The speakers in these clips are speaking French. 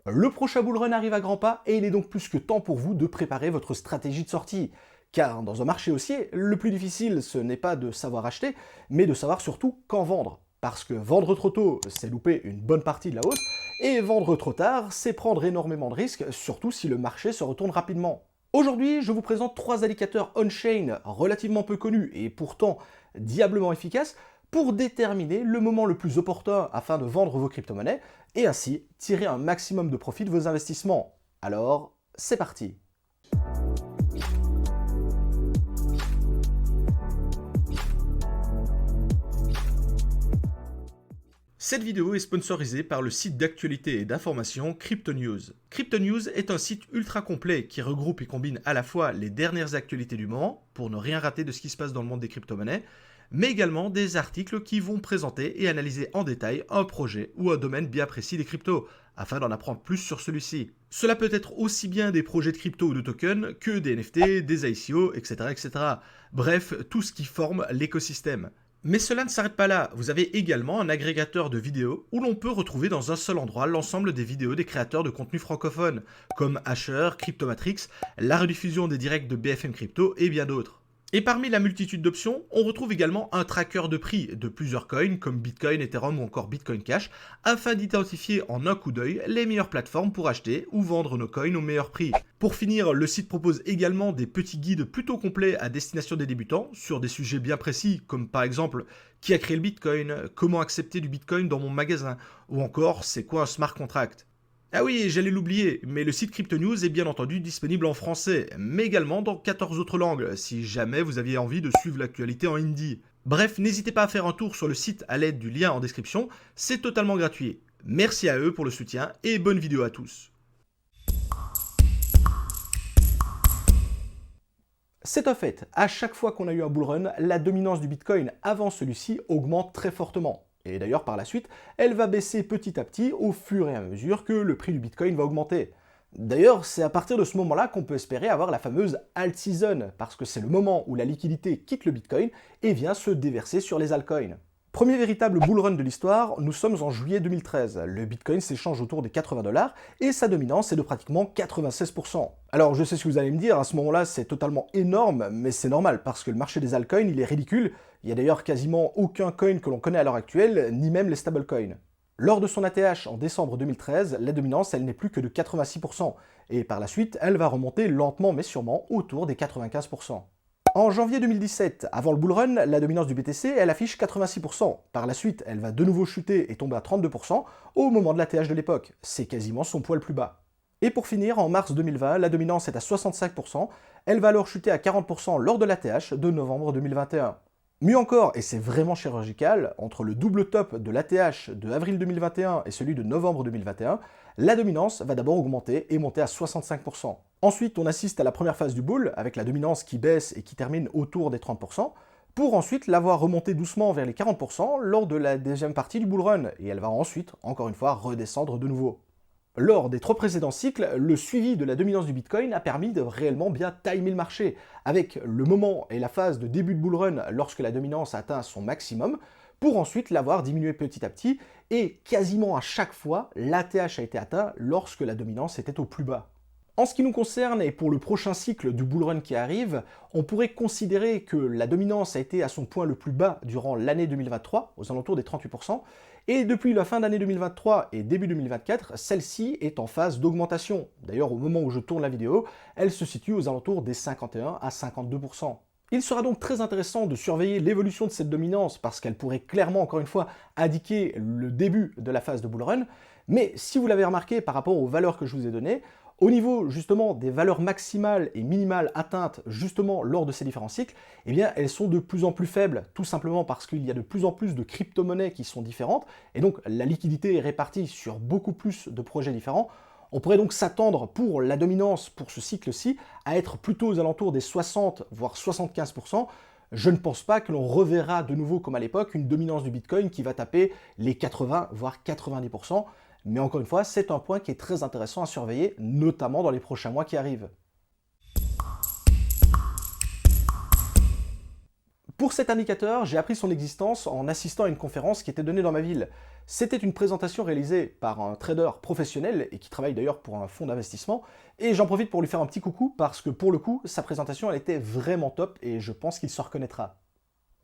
Le prochain bull run arrive à grands pas et il est donc plus que temps pour vous de préparer votre stratégie de sortie. Car dans un marché haussier, le plus difficile, ce n'est pas de savoir acheter, mais de savoir surtout quand vendre. Parce que vendre trop tôt, c'est louper une bonne partie de la hausse, et vendre trop tard, c'est prendre énormément de risques, surtout si le marché se retourne rapidement. Aujourd'hui, je vous présente 3 indicateurs on-chain relativement peu connus et pourtant diablement efficaces pour déterminer le moment le plus opportun afin de vendre vos crypto-monnaies et ainsi tirer un maximum de profit de vos investissements. Alors, c'est parti! Cette vidéo est sponsorisée par le site d'actualité et d'information CryptoNews. CryptoNews est un site ultra complet qui regroupe et combine à la fois les dernières actualités du moment, pour ne rien rater de ce qui se passe dans le monde des crypto-monnaies, mais également des articles qui vont présenter et analyser en détail un projet ou un domaine bien précis des cryptos, afin d'en apprendre plus sur celui-ci. Cela peut être aussi bien des projets de crypto ou de tokens que des NFT, des ICO, etc., etc. Bref, tout ce qui forme l'écosystème. Mais cela ne s'arrête pas là, vous avez également un agrégateur de vidéos où l'on peut retrouver dans un seul endroit l'ensemble des vidéos des créateurs de contenu francophones, comme Asher, Cryptomatrix, la rediffusion des directs de BFM Crypto et bien d'autres. Et parmi la multitude d'options, on retrouve également un tracker de prix de plusieurs coins comme Bitcoin, Ethereum ou encore Bitcoin Cash, afin d'identifier en un coup d'œil les meilleures plateformes pour acheter ou vendre nos coins au meilleur prix. Pour finir, le site propose également des petits guides plutôt complets à destination des débutants sur des sujets bien précis comme par exemple qui a créé le Bitcoin, comment accepter du Bitcoin dans mon magasin ou encore c'est quoi un smart contract. Ah oui, j'allais l'oublier, mais le site CryptoNews est bien entendu disponible en français, mais également dans 14 autres langues, si jamais vous aviez envie de suivre l'actualité en hindi. Bref, n'hésitez pas à faire un tour sur le site à l'aide du lien en description, c'est totalement gratuit. Merci à eux pour le soutien et bonne vidéo à tous. C'est un fait, à chaque fois qu'on a eu un bull run, la dominance du Bitcoin avant celui-ci augmente très fortement. Et d'ailleurs, par la suite, elle va baisser petit à petit au fur et à mesure que le prix du Bitcoin va augmenter. D'ailleurs, c'est à partir de ce moment-là qu'on peut espérer avoir la fameuse alt season, parce que c'est le moment où la liquidité quitte le Bitcoin et vient se déverser sur les altcoins. Premier véritable bull run de l'histoire, nous sommes en juillet 2013. Le Bitcoin s'échange autour des 80 $ et sa dominance est de pratiquement 96%. Alors je sais ce que vous allez me dire, à ce moment-là c'est totalement énorme, mais c'est normal parce que le marché des altcoins il est ridicule. Il y a d'ailleurs quasiment aucun coin que l'on connaît à l'heure actuelle, ni même les stablecoins. Lors de son ATH en décembre 2013, la dominance elle n'est plus que de 86%, et par la suite elle va remonter lentement mais sûrement autour des 95%. En janvier 2017, avant le bull run, la dominance du BTC, elle affiche 86%. Par la suite, elle va de nouveau chuter et tomber à 32% au moment de l'ATH de l'époque. C'est quasiment son poids le plus bas. Et pour finir, en mars 2020, la dominance est à 65%. Elle va alors chuter à 40% lors de l'ATH de novembre 2021. Mieux encore, et c'est vraiment chirurgical, entre le double top de l'ATH de avril 2021 et celui de novembre 2021, la dominance va d'abord augmenter et monter à 65%. Ensuite, on assiste à la première phase du bull, avec la dominance qui baisse et qui termine autour des 30%, pour ensuite la voir remonter doucement vers les 40% lors de la deuxième partie du bull run, et elle va ensuite, encore une fois, redescendre de nouveau. Lors des 3 précédents cycles, le suivi de la dominance du Bitcoin a permis de réellement bien timer le marché, avec le moment et la phase de début de bull run lorsque la dominance atteint son maximum, pour ensuite l'avoir diminué petit à petit, et quasiment à chaque fois, l'ATH a été atteint lorsque la dominance était au plus bas. En ce qui nous concerne, et pour le prochain cycle du bull run qui arrive, on pourrait considérer que la dominance a été à son point le plus bas durant l'année 2023, aux alentours des 38%, et depuis la fin d'année 2023 et début 2024, celle-ci est en phase d'augmentation. D'ailleurs, au moment où je tourne la vidéo, elle se situe aux alentours des 51 à 52%. Il sera donc très intéressant de surveiller l'évolution de cette dominance parce qu'elle pourrait clairement, encore une fois, indiquer le début de la phase de bull run. Mais si vous l'avez remarqué par rapport aux valeurs que je vous ai données, au niveau justement des valeurs maximales et minimales atteintes justement lors de ces différents cycles, eh bien elles sont de plus en plus faibles, tout simplement parce qu'il y a de plus en plus de crypto-monnaies qui sont différentes, et donc la liquidité est répartie sur beaucoup plus de projets différents. On pourrait donc s'attendre pour la dominance pour ce cycle-ci à être plutôt aux alentours des 60 voire 75%. Je ne pense pas que l'on reverra de nouveau comme à l'époque une dominance du Bitcoin qui va taper les 80 voire 90%. Mais encore une fois, c'est un point qui est très intéressant à surveiller, notamment dans les prochains mois qui arrivent. Pour cet indicateur, j'ai appris son existence en assistant à une conférence qui était donnée dans ma ville. C'était une présentation réalisée par un trader professionnel et qui travaille d'ailleurs pour un fonds d'investissement. Et j'en profite pour lui faire un petit coucou parce que pour le coup, sa présentation elle était vraiment top et je pense qu'il se reconnaîtra.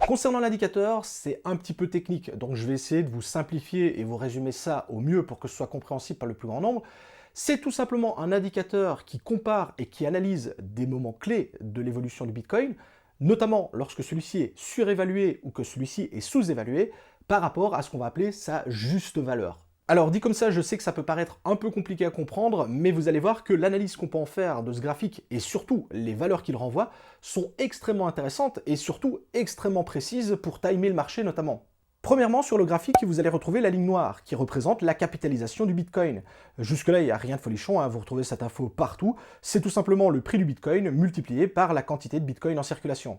Concernant l'indicateur, c'est un petit peu technique, donc je vais essayer de vous simplifier et vous résumer ça au mieux pour que ce soit compréhensible par le plus grand nombre. C'est tout simplement un indicateur qui compare et qui analyse des moments clés de l'évolution du Bitcoin, notamment lorsque celui-ci est surévalué ou que celui-ci est sous-évalué, par rapport à ce qu'on va appeler sa juste valeur. Alors dit comme ça, je sais que ça peut paraître un peu compliqué à comprendre, mais vous allez voir que l'analyse qu'on peut en faire de ce graphique, et surtout les valeurs qu'il renvoie, sont extrêmement intéressantes et surtout extrêmement précises pour timer le marché notamment. Premièrement, sur le graphique, vous allez retrouver la ligne noire, qui représente la capitalisation du Bitcoin. Jusque-là, il n'y a rien de folichon, hein, vous retrouvez cette info partout, c'est tout simplement le prix du Bitcoin multiplié par la quantité de Bitcoin en circulation.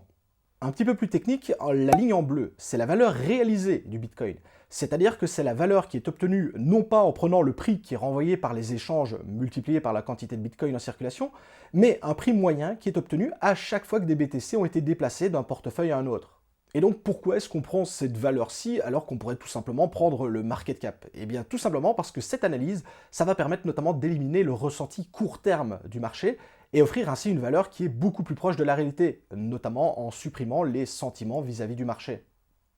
Un petit peu plus technique, la ligne en bleu, c'est la valeur réalisée du Bitcoin. C'est-à-dire que c'est la valeur qui est obtenue non pas en prenant le prix qui est renvoyé par les échanges multiplié par la quantité de Bitcoin en circulation, mais un prix moyen qui est obtenu à chaque fois que des BTC ont été déplacés d'un portefeuille à un autre. Et donc pourquoi est-ce qu'on prend cette valeur-ci alors qu'on pourrait tout simplement prendre le market cap? Eh bien tout simplement parce que cette analyse, ça va permettre notamment d'éliminer le ressenti court terme du marché et offrir ainsi une valeur qui est beaucoup plus proche de la réalité, notamment en supprimant les sentiments vis-à-vis du marché.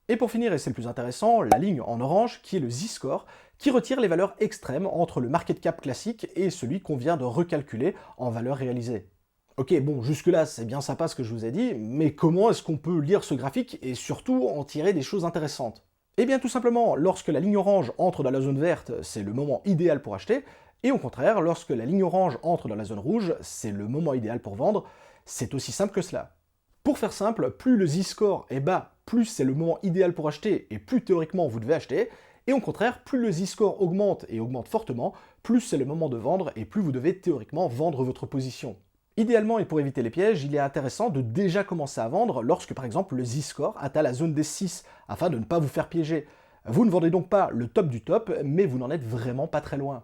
Et pour finir, et c'est le plus intéressant, la ligne en orange qui est le Z-score, qui retire les valeurs extrêmes entre le market cap classique et celui qu'on vient de recalculer en valeur réalisée. Ok, bon, jusque-là, c'est bien sympa ce que je vous ai dit, mais comment est-ce qu'on peut lire ce graphique et surtout en tirer des choses intéressantes? Eh bien, tout simplement, lorsque la ligne orange entre dans la zone verte, c'est le moment idéal pour acheter, et au contraire, lorsque la ligne orange entre dans la zone rouge, c'est le moment idéal pour vendre. C'est aussi simple que cela. Pour faire simple, plus le Z-score est bas, plus c'est le moment idéal pour acheter, et plus théoriquement vous devez acheter, et au contraire, plus le Z-score augmente et augmente fortement, plus c'est le moment de vendre, et plus vous devez théoriquement vendre votre position. Idéalement, et pour éviter les pièges, il est intéressant de déjà commencer à vendre lorsque par exemple le Z-score atteint la zone des 6, afin de ne pas vous faire piéger. Vous ne vendez donc pas le top du top, mais vous n'en êtes vraiment pas très loin.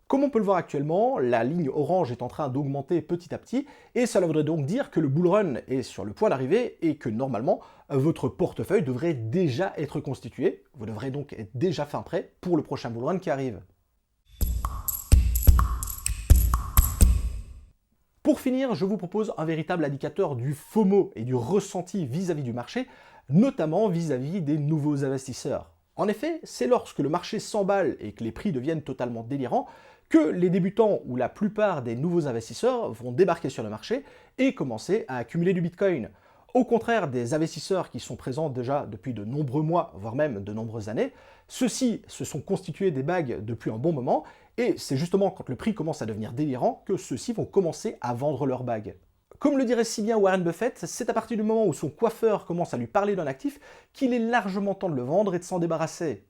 Comme on peut le voir actuellement, la ligne orange est en train d'augmenter petit à petit, et cela voudrait donc dire que le bull run est sur le point d'arriver, et que normalement, votre portefeuille devrait déjà être constitué, vous devrez donc être déjà fin prêt pour le prochain bull run qui arrive. Pour finir, je vous propose un véritable indicateur du FOMO et du ressenti vis-à-vis du marché, notamment vis-à-vis des nouveaux investisseurs. En effet, c'est lorsque le marché s'emballe et que les prix deviennent totalement délirants que les débutants ou la plupart des nouveaux investisseurs vont débarquer sur le marché et commencer à accumuler du Bitcoin. Au contraire des investisseurs qui sont présents déjà depuis de nombreux mois, voire même de nombreuses années, ceux-ci se sont constitués des bagues depuis un bon moment, et c'est justement quand le prix commence à devenir délirant que ceux-ci vont commencer à vendre leurs bagues. Comme le dirait si bien Warren Buffett, c'est à partir du moment où son coiffeur commence à lui parler d'un actif qu'il est largement temps de le vendre et de s'en débarrasser.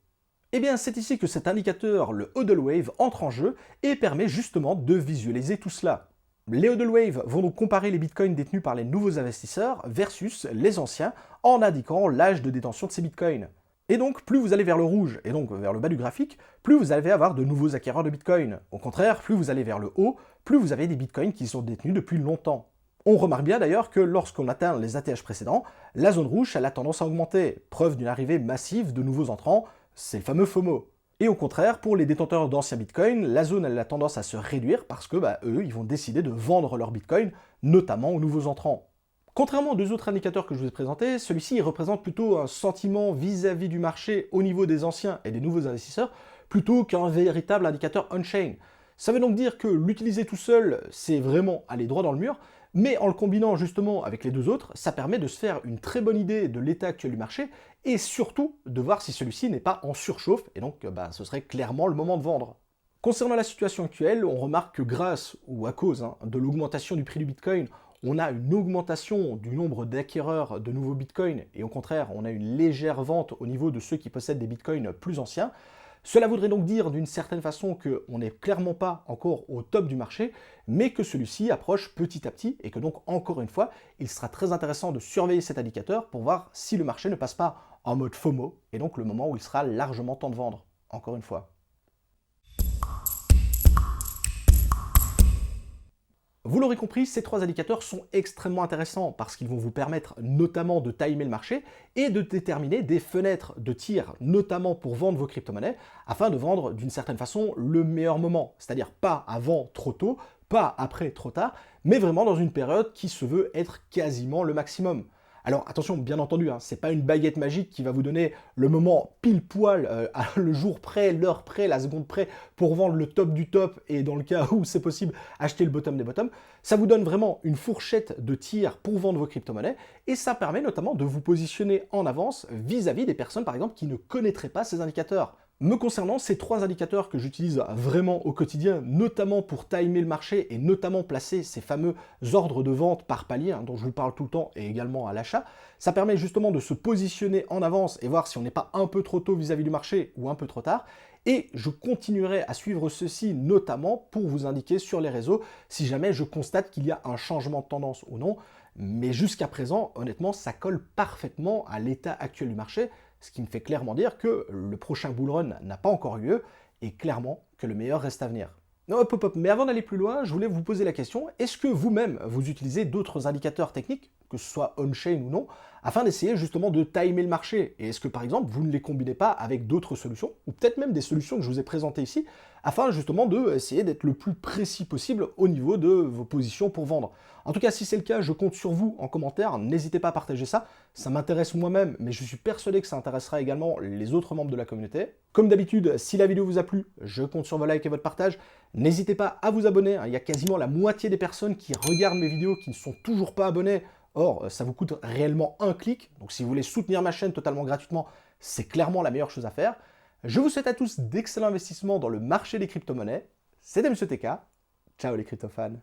Eh bien, c'est ici que cet indicateur, le Hodl Wave, entre en jeu et permet justement de visualiser tout cela. Les Hodl Wave vont donc comparer les bitcoins détenus par les nouveaux investisseurs versus les anciens en indiquant l'âge de détention de ces bitcoins. Et donc, plus vous allez vers le rouge, et donc vers le bas du graphique, plus vous allez avoir de nouveaux acquéreurs de bitcoin. Au contraire, plus vous allez vers le haut, plus vous avez des bitcoins qui sont détenus depuis longtemps. On remarque bien d'ailleurs que lorsqu'on atteint les ATH précédents, la zone rouge elle a tendance à augmenter, preuve d'une arrivée massive de nouveaux entrants, c'est le fameux FOMO. Et au contraire, pour les détenteurs d'anciens bitcoins, la zone elle a tendance à se réduire parce que eux, ils vont décider de vendre leurs bitcoins, notamment aux nouveaux entrants. Contrairement aux deux autres indicateurs que je vous ai présentés, celui-ci représente plutôt un sentiment vis-à-vis du marché au niveau des anciens et des nouveaux investisseurs, plutôt qu'un véritable indicateur on-chain. Ça veut donc dire que l'utiliser tout seul, c'est vraiment aller droit dans le mur, mais en le combinant justement avec les deux autres, ça permet de se faire une très bonne idée de l'état actuel du marché et surtout de voir si celui-ci n'est pas en surchauffe, et donc ce serait clairement le moment de vendre. Concernant la situation actuelle, on remarque que grâce ou à cause de l'augmentation du prix du Bitcoin, on a une augmentation du nombre d'acquéreurs de nouveaux Bitcoins et au contraire, on a une légère vente au niveau de ceux qui possèdent des Bitcoins plus anciens. Cela voudrait donc dire d'une certaine façon qu'on n'est clairement pas encore au top du marché, mais que celui-ci approche petit à petit et que donc encore une fois, il sera très intéressant de surveiller cet indicateur pour voir si le marché ne passe pas en mode FOMO et donc le moment où il sera largement temps de vendre, encore une fois. Vous l'aurez compris, ces trois indicateurs sont extrêmement intéressants parce qu'ils vont vous permettre notamment de timer le marché et de déterminer des fenêtres de tir, notamment pour vendre vos crypto-monnaies, afin de vendre d'une certaine façon le meilleur moment, c'est-à-dire pas avant trop tôt, pas après trop tard, mais vraiment dans une période qui se veut être quasiment le maximum. Alors attention, bien entendu, c'est pas une baguette magique qui va vous donner le moment pile poil, le jour près, l'heure près, la seconde près, pour vendre le top du top et dans le cas où c'est possible, acheter le bottom des bottoms. Ça vous donne vraiment une fourchette de tir pour vendre vos crypto-monnaies et ça permet notamment de vous positionner en avance vis-à-vis des personnes par exemple qui ne connaîtraient pas ces indicateurs. Me concernant, ces trois indicateurs que j'utilise vraiment au quotidien, notamment pour timer le marché et notamment placer ces fameux ordres de vente par palier, dont je vous parle tout le temps, et également à l'achat, ça permet justement de se positionner en avance et voir si on n'est pas un peu trop tôt vis-à-vis du marché ou un peu trop tard. Et je continuerai à suivre ceci notamment pour vous indiquer sur les réseaux si jamais je constate qu'il y a un changement de tendance ou non. Mais jusqu'à présent, honnêtement, ça colle parfaitement à l'état actuel du marché, ce qui me fait clairement dire que le prochain bull run n'a pas encore eu lieu et clairement que le meilleur reste à venir. Hop, hop, hop. Mais avant d'aller plus loin, je voulais vous poser la question, est-ce que vous-même, vous utilisez d'autres indicateurs techniques, que ce soit on-chain ou non, afin d'essayer justement de timer le marché? Et est-ce que par exemple, vous ne les combinez pas avec d'autres solutions, ou peut-être même des solutions que je vous ai présentées ici, afin justement d'essayer d'être le plus précis possible au niveau de vos positions pour vendre? En tout cas, si c'est le cas, je compte sur vous en commentaire, n'hésitez pas à partager ça, ça m'intéresse moi-même, mais je suis persuadé que ça intéressera également les autres membres de la communauté. Comme d'habitude, si la vidéo vous a plu, je compte sur vos likes et votre partage. N'hésitez pas à vous abonner, il y a quasiment la moitié des personnes qui regardent mes vidéos qui ne sont toujours pas abonnées. Or, ça vous coûte réellement un clic, donc si vous voulez soutenir ma chaîne totalement gratuitement, c'est clairement la meilleure chose à faire. Je vous souhaite à tous d'excellents investissements dans le marché des crypto-monnaies. C'était M. TK. Ciao les crypto-fans.